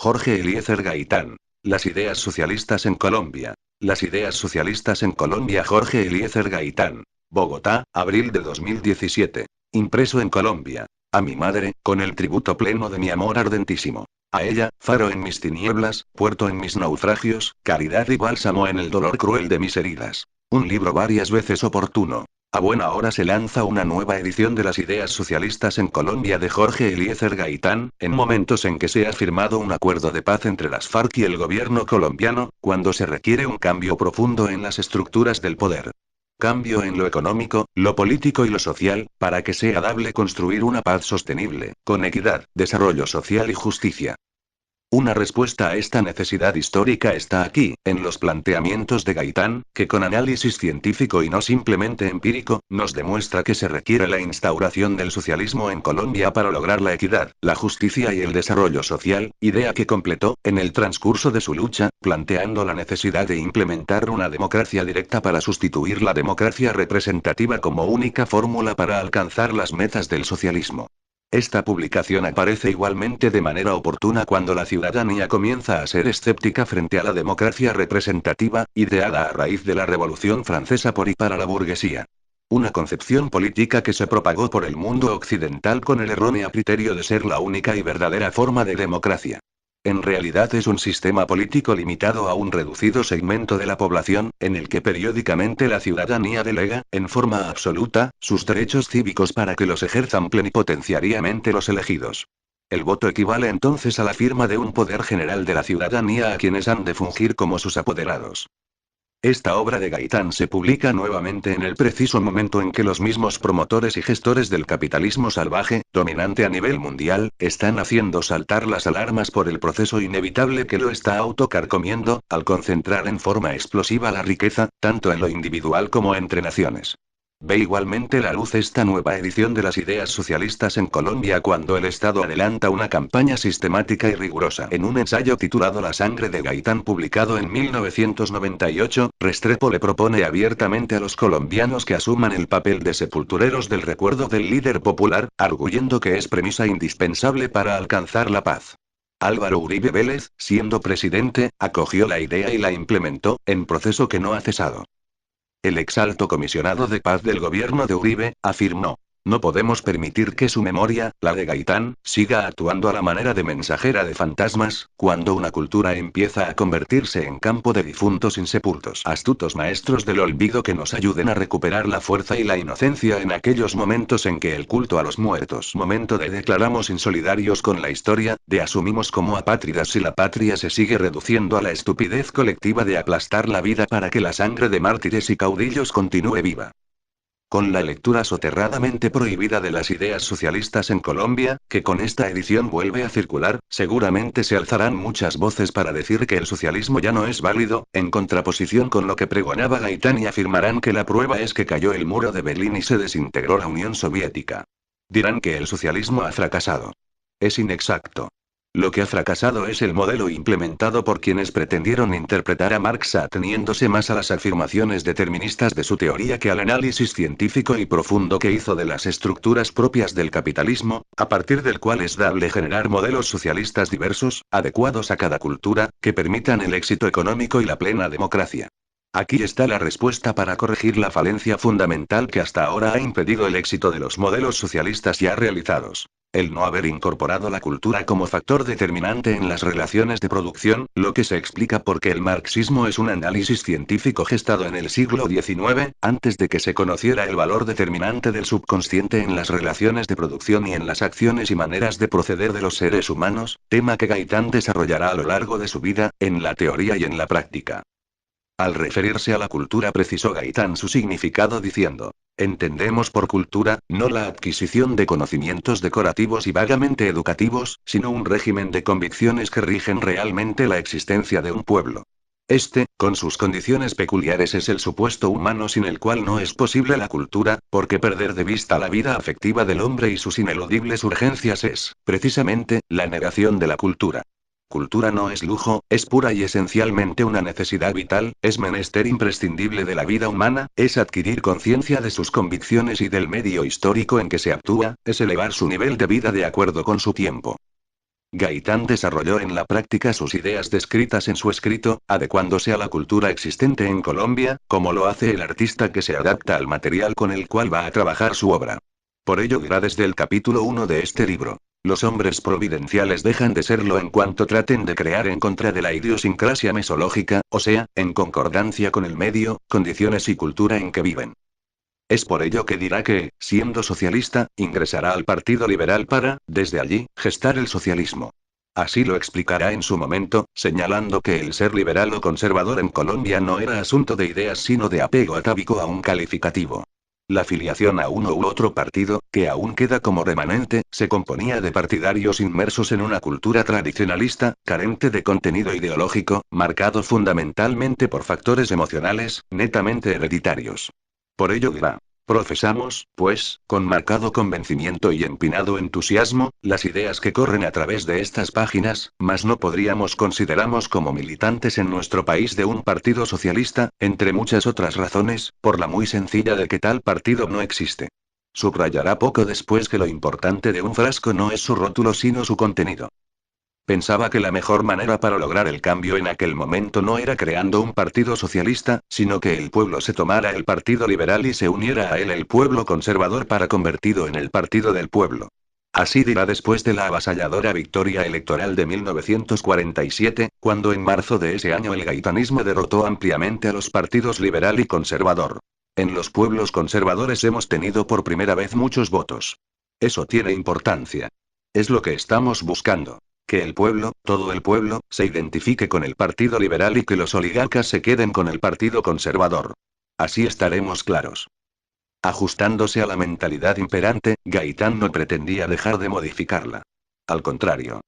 Jorge Eliezer Gaitán. Las ideas socialistas en Colombia. Las ideas socialistas en Colombia. Jorge Eliezer Gaitán. Bogotá, abril de 2017. Impreso en Colombia. A mi madre, con el tributo pleno de mi amor ardentísimo. A ella, faro en mis tinieblas, puerto en mis naufragios, caridad y bálsamo en el dolor cruel de mis heridas. Un libro varias veces oportuno. A buena hora se lanza una nueva edición de las ideas socialistas en Colombia de Jorge Eliezer Gaitán, en momentos en que se ha firmado un acuerdo de paz entre las FARC y el gobierno colombiano, cuando se requiere un cambio profundo en las estructuras del poder. Cambio en lo económico, lo político y lo social, para que sea dable construir una paz sostenible, con equidad, desarrollo social y justicia. Una respuesta a esta necesidad histórica está aquí, en los planteamientos de Gaitán, que con análisis científico y no simplemente empírico, nos demuestra que se requiere la instauración del socialismo en Colombia para lograr la equidad, la justicia y el desarrollo social, idea que completó, en el transcurso de su lucha, planteando la necesidad de implementar una democracia directa para sustituir la democracia representativa como única fórmula para alcanzar las metas del socialismo. Esta publicación aparece igualmente de manera oportuna cuando la ciudadanía comienza a ser escéptica frente a la democracia representativa, ideada a raíz de la Revolución Francesa por y para la burguesía. Una concepción política que se propagó por el mundo occidental con el erróneo criterio de ser la única y verdadera forma de democracia. En realidad es un sistema político limitado a un reducido segmento de la población, en el que periódicamente la ciudadanía delega, en forma absoluta, sus derechos cívicos para que los ejerzan plenipotenciariamente los elegidos. El voto equivale entonces a la firma de un poder general de la ciudadanía a quienes han de fungir como sus apoderados. Esta obra de Gaitán se publica nuevamente en el preciso momento en que los mismos promotores y gestores del capitalismo salvaje, dominante a nivel mundial, están haciendo saltar las alarmas por el proceso inevitable que lo está autocarcomiendo, al concentrar en forma explosiva la riqueza, tanto en lo individual como entre naciones. Ve igualmente la luz esta nueva edición de las ideas socialistas en Colombia cuando el Estado adelanta una campaña sistemática y rigurosa. En un ensayo titulado La sangre de Gaitán publicado en 1998, Restrepo le propone abiertamente a los colombianos que asuman el papel de sepultureros del recuerdo del líder popular, arguyendo que es premisa indispensable para alcanzar la paz. Álvaro Uribe Vélez, siendo presidente, acogió la idea y la implementó, en proceso que no ha cesado. El ex alto comisionado de paz del gobierno de Uribe, afirmó: no podemos permitir que su memoria, la de Gaitán, siga actuando a la manera de mensajera de fantasmas, cuando una cultura empieza a convertirse en campo de difuntos insepultos. Astutos maestros del olvido que nos ayuden a recuperar la fuerza y la inocencia en aquellos momentos en que el culto a los muertos. Momento de declaramos insolidarios con la historia, de asumimos como apátridas si la patria se sigue reduciendo a la estupidez colectiva de aplastar la vida para que la sangre de mártires y caudillos continúe viva. Con la lectura soterradamente prohibida de las ideas socialistas en Colombia, que con esta edición vuelve a circular, seguramente se alzarán muchas voces para decir que el socialismo ya no es válido, en contraposición con lo que pregonaba Gaitán, y afirmarán que la prueba es que cayó el muro de Berlín y se desintegró la Unión Soviética. Dirán que el socialismo ha fracasado. Es inexacto. Lo que ha fracasado es el modelo implementado por quienes pretendieron interpretar a Marx ateniéndose más a las afirmaciones deterministas de su teoría que al análisis científico y profundo que hizo de las estructuras propias del capitalismo, a partir del cual es dable generar modelos socialistas diversos, adecuados a cada cultura, que permitan el éxito económico y la plena democracia. Aquí está la respuesta para corregir la falencia fundamental que hasta ahora ha impedido el éxito de los modelos socialistas ya realizados. El no haber incorporado la cultura como factor determinante en las relaciones de producción, lo que se explica porque el marxismo es un análisis científico gestado en el siglo XIX, antes de que se conociera el valor determinante del subconsciente en las relaciones de producción y en las acciones y maneras de proceder de los seres humanos, tema que Gaitán desarrollará a lo largo de su vida, en la teoría y en la práctica. Al referirse a la cultura precisó Gaitán su significado diciendo: entendemos por cultura, no la adquisición de conocimientos decorativos y vagamente educativos, sino un régimen de convicciones que rigen realmente la existencia de un pueblo. Este, con sus condiciones peculiares, es el supuesto humano sin el cual no es posible la cultura, porque perder de vista la vida afectiva del hombre y sus ineludibles urgencias es, precisamente, la negación de la cultura. Cultura no es lujo, es pura y esencialmente una necesidad vital, es menester imprescindible de la vida humana, es adquirir conciencia de sus convicciones y del medio histórico en que se actúa, es elevar su nivel de vida de acuerdo con su tiempo. Gaitán desarrolló en la práctica sus ideas descritas en su escrito, adecuándose a la cultura existente en Colombia, como lo hace el artista que se adapta al material con el cual va a trabajar su obra. Por ello dirá desde el capítulo 1 de este libro. Los hombres providenciales dejan de serlo en cuanto traten de crear en contra de la idiosincrasia mesológica, o sea, en concordancia con el medio, condiciones y cultura en que viven. Es por ello que dirá que, siendo socialista, ingresará al Partido Liberal para, desde allí, gestar el socialismo. Así lo explicará en su momento, señalando que el ser liberal o conservador en Colombia no era asunto de ideas sino de apego atávico a un calificativo. La afiliación a uno u otro partido, que aún queda como remanente, se componía de partidarios inmersos en una cultura tradicionalista, carente de contenido ideológico, marcado fundamentalmente por factores emocionales, netamente hereditarios. Por ello dirá. Profesamos, pues, con marcado convencimiento y empinado entusiasmo, las ideas que corren a través de estas páginas, mas no podríamos considerarnos como militantes en nuestro país de un partido socialista, entre muchas otras razones, por la muy sencilla de que tal partido no existe. Subrayará poco después que lo importante de un frasco no es su rótulo sino su contenido. Pensaba que la mejor manera para lograr el cambio en aquel momento no era creando un partido socialista, sino que el pueblo se tomara el partido liberal y se uniera a él el pueblo conservador para convertido en el partido del pueblo. Así dirá después de la avasalladora victoria electoral de 1947, cuando en marzo de ese año el gaitanismo derrotó ampliamente a los partidos liberal y conservador. En los pueblos conservadores hemos tenido por primera vez muchos votos. Eso tiene importancia. Es lo que estamos buscando. Que el pueblo, todo el pueblo, se identifique con el Partido Liberal y que los oligarcas se queden con el Partido Conservador. Así estaremos claros. Ajustándose a la mentalidad imperante, Gaitán no pretendía dejar de modificarla. Al contrario.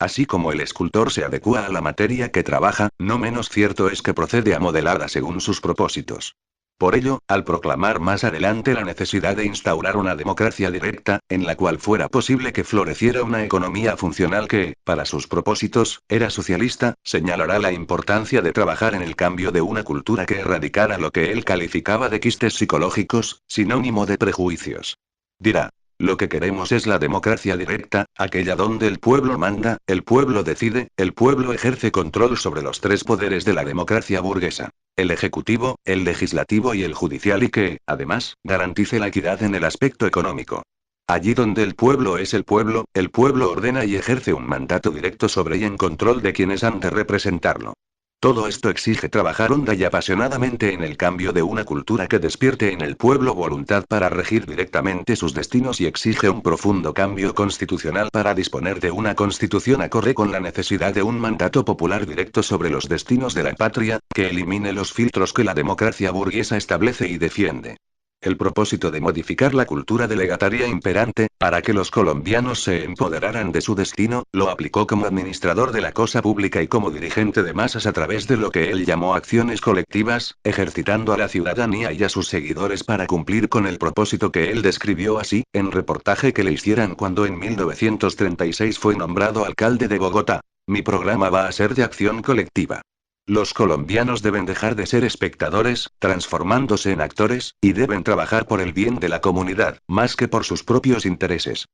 Así como el escultor se adecúa a la materia que trabaja, no menos cierto es que procede a modelarla según sus propósitos. Por ello, al proclamar más adelante la necesidad de instaurar una democracia directa, en la cual fuera posible que floreciera una economía funcional que, para sus propósitos, era socialista, señalará la importancia de trabajar en el cambio de una cultura que erradicara lo que él calificaba de quistes psicológicos, sinónimo de prejuicios. Dirá. Lo que queremos es la democracia directa, aquella donde el pueblo manda, el pueblo decide, el pueblo ejerce control sobre los tres poderes de la democracia burguesa. El ejecutivo, el legislativo y el judicial y que, además, garantice la equidad en el aspecto económico. Allí donde el pueblo es el pueblo ordena y ejerce un mandato directo sobre y en control de quienes han de representarlo. Todo esto exige trabajar honda y apasionadamente en el cambio de una cultura que despierte en el pueblo voluntad para regir directamente sus destinos y exige un profundo cambio constitucional para disponer de una constitución acorde con la necesidad de un mandato popular directo sobre los destinos de la patria, que elimine los filtros que la democracia burguesa establece y defiende. El propósito de modificar la cultura delegataria imperante, para que los colombianos se empoderaran de su destino, lo aplicó como administrador de la cosa pública y como dirigente de masas a través de lo que él llamó acciones colectivas, ejercitando a la ciudadanía y a sus seguidores para cumplir con el propósito que él describió así, en reportaje que le hicieran cuando en 1936 fue nombrado alcalde de Bogotá. Mi programa va a ser de acción colectiva. Los colombianos deben dejar de ser espectadores, transformándose en actores, y deben trabajar por el bien de la comunidad, más que por sus propios intereses.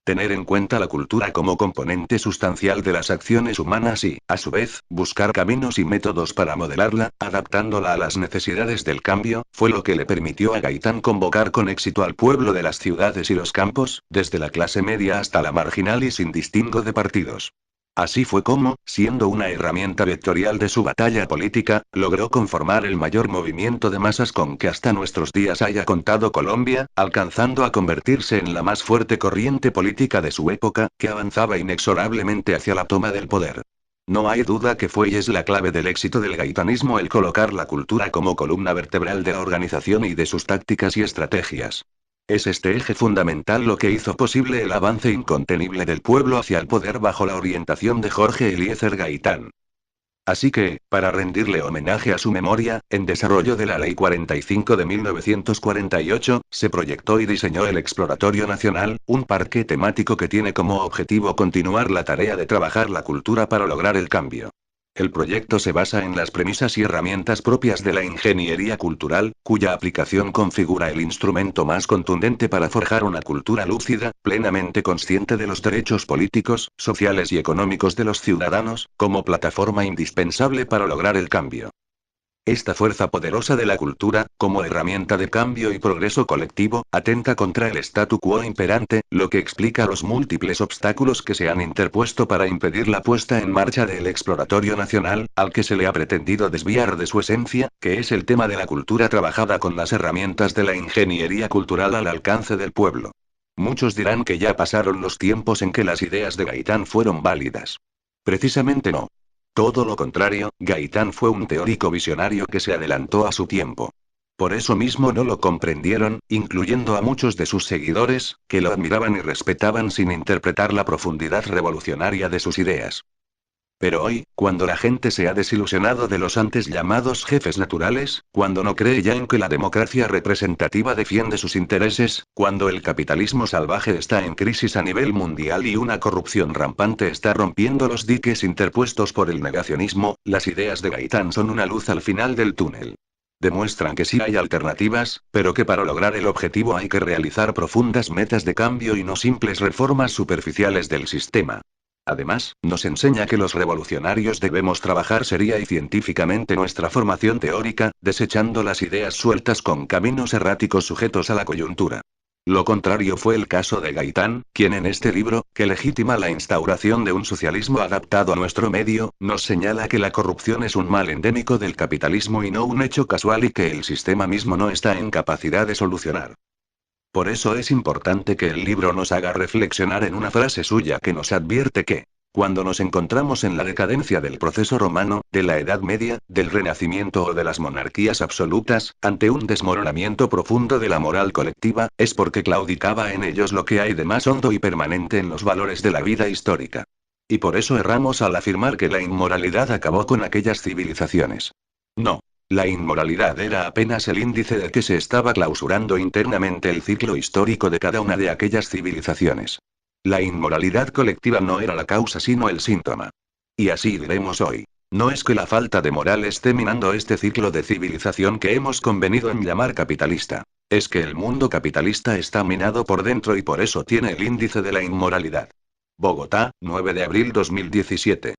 Tener en cuenta la cultura como componente sustancial de las acciones humanas y, a su vez, buscar caminos y métodos para modelarla, adaptándola a las necesidades del cambio, fue lo que le permitió a Gaitán convocar con éxito al pueblo de las ciudades y los campos, desde la clase media hasta la marginal y sin distingo de partidos. Así fue como, siendo una herramienta vectorial de su batalla política, logró conformar el mayor movimiento de masas con que hasta nuestros días haya contado Colombia, alcanzando a convertirse en la más fuerte corriente política de su época, que avanzaba inexorablemente hacia la toma del poder. No hay duda que fue y es la clave del éxito del gaitanismo el colocar la cultura como columna vertebral de la organización y de sus tácticas y estrategias. Es este eje fundamental lo que hizo posible el avance incontenible del pueblo hacia el poder bajo la orientación de Jorge Eliezer Gaitán. Así que, para rendirle homenaje a su memoria, en desarrollo de la Ley 45 de 1948, se proyectó y diseñó el Exploratorio Nacional, un parque temático que tiene como objetivo continuar la tarea de trabajar la cultura para lograr el cambio. El proyecto se basa en las premisas y herramientas propias de la ingeniería cultural, cuya aplicación configura el instrumento más contundente para forjar una cultura lúcida, plenamente consciente de los derechos políticos, sociales y económicos de los ciudadanos, como plataforma indispensable para lograr el cambio. Esta fuerza poderosa de la cultura, como herramienta de cambio y progreso colectivo, atenta contra el statu quo imperante, lo que explica los múltiples obstáculos que se han interpuesto para impedir la puesta en marcha del exploratorio nacional, al que se le ha pretendido desviar de su esencia, que es el tema de la cultura trabajada con las herramientas de la ingeniería cultural al alcance del pueblo. Muchos dirán que ya pasaron los tiempos en que las ideas de Gaitán fueron válidas. Precisamente no. Todo lo contrario, Gaitán fue un teórico visionario que se adelantó a su tiempo. Por eso mismo no lo comprendieron, incluyendo a muchos de sus seguidores, que lo admiraban y respetaban sin interpretar la profundidad revolucionaria de sus ideas. Pero hoy, cuando la gente se ha desilusionado de los antes llamados jefes naturales, cuando no cree ya en que la democracia representativa defiende sus intereses, cuando el capitalismo salvaje está en crisis a nivel mundial y una corrupción rampante está rompiendo los diques interpuestos por el negacionismo, las ideas de Gaitán son una luz al final del túnel. Demuestran que sí hay alternativas, pero que para lograr el objetivo hay que realizar profundas metas de cambio y no simples reformas superficiales del sistema. Además, nos enseña que los revolucionarios debemos trabajar seria y científicamente nuestra formación teórica, desechando las ideas sueltas con caminos erráticos sujetos a la coyuntura. Lo contrario fue el caso de Gaitán, quien en este libro, que legitima la instauración de un socialismo adaptado a nuestro medio, nos señala que la corrupción es un mal endémico del capitalismo y no un hecho casual y que el sistema mismo no está en capacidad de solucionar. Por eso es importante que el libro nos haga reflexionar en una frase suya que nos advierte que, cuando nos encontramos en la decadencia del proceso romano, de la Edad Media, del Renacimiento o de las monarquías absolutas, ante un desmoronamiento profundo de la moral colectiva, es porque claudicaba en ellos lo que hay de más hondo y permanente en los valores de la vida histórica. Y por eso erramos al afirmar que la inmoralidad acabó con aquellas civilizaciones. No. La inmoralidad era apenas el índice de que se estaba clausurando internamente el ciclo histórico de cada una de aquellas civilizaciones. La inmoralidad colectiva no era la causa sino el síntoma. Y así diremos hoy. No es que la falta de moral esté minando este ciclo de civilización que hemos convenido en llamar capitalista. Es que el mundo capitalista está minado por dentro y por eso tiene el índice de la inmoralidad. Bogotá, 9 de abril 2017.